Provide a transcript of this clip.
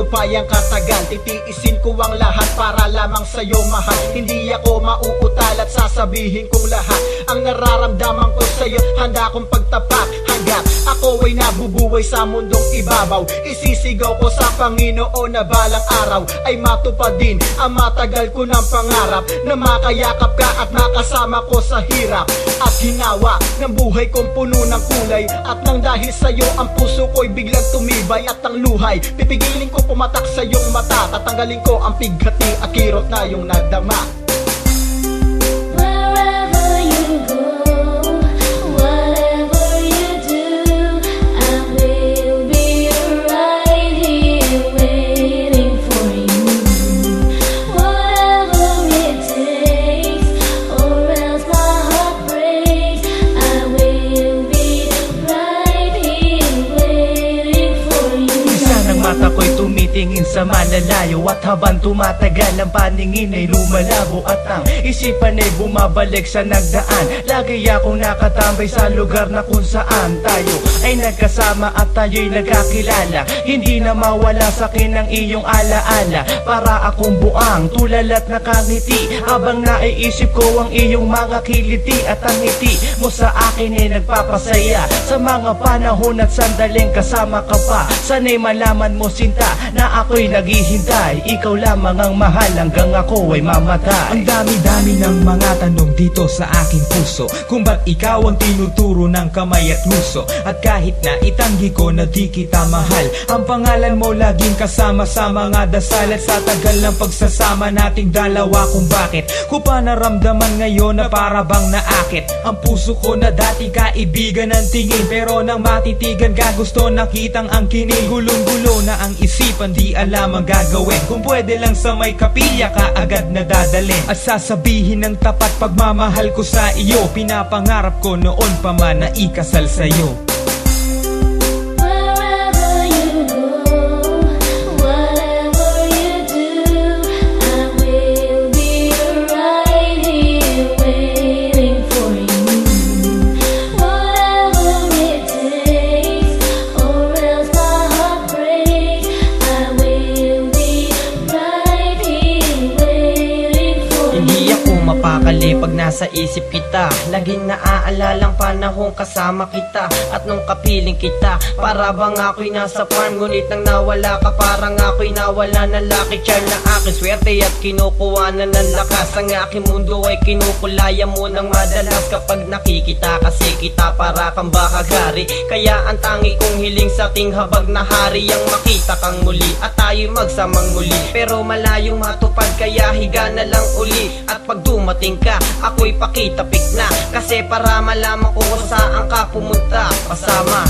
payang katagal. Titiisin ko ang lahat para lamang sa'yo mahal. Hindi ako mauutal at sasabihin kong lahat ang nararamdaman ko sa'yo. Handa akong pagtapat hanggat ako ay nabubuhay sa mundong ibabaw. Isisigaw ko sa Panginoon na balang araw ay matupad din ang matagal ko ng pangarap, na makayakap ka at makasama ko sa hirap at ginawa ng buhay kong puno ng kulay. At nang dahil sa'yo ang puso ko'y biglang tumibay at ang luhay pipigilin ko pumatak sa iyong mata. Tatanggalin ko ang pighati at kirot na iyong nadama. Tingin sa malalayo at habang tumatagal ang paningin ay lumalabo at ang isipan ay bumabalik sa nagdaan. Lagi akong nakatambay sa lugar na kung saan tayo ay nagkasama at tayo'y nagkakilala. Hindi na mawala sa akin ang iyong alaala. Para akong buang tulal at nakangiti habang naiisip ko ang iyong mga kiliti. At ang ngiti mo sa akin ay nagpapasaya sa mga panahon at sandaling kasama ka pa. Sana'y malaman mo sinta na ako'y naghihintay, ikaw lamang ang mahal hanggang ako ay mamatay. Ang dami-dami ng mga tanong dito sa aking puso, kung ba't ikaw ang tinuturo ng kamay at nguso. At kahit na itanggi ko na di kita mahal, ang pangalan mo laging kasama sa mga dasal. At sa tagal ng pagsasama nating dalawa, kung bakit ko pa naramdaman ngayon na para bang naakit ang puso ko na dati kaibigan ng tingin. Pero nang matitigan ka gusto nakitang ang kinig. Gulong-gulo na ang isipan, di alam ang gagawin. Kung pwede lang sa may kapilya ka agad na dadalhin. At sasabihin ng tapat pagmamahal ko sa iyo. Pinapangarap ko noon pa man na ikasal sa'yo. Pag nasa isip kita, laging naaalalang panahong kasama kita. At nung kapiling kita, para bang ako'y nasa farm. Ngunit nang nawala ka, parang ako'y nawala ng lucky charm na aking swerte at kinukuha na ng lakas. Ang aking mundo ay kinukulaya mo ng madalas. Kapag nakikita kasi kita, para kang bahagari. Kaya ang tangi kong hiling sa ating habag na hari ang makita kang muli at tayo'y magsamang muli. Pero malayong matupad, kaya higa na lang uli. At pag dumating ka, ako'y pakitapik na, kasi para malaman ko kung saan ka pumunta. Pasama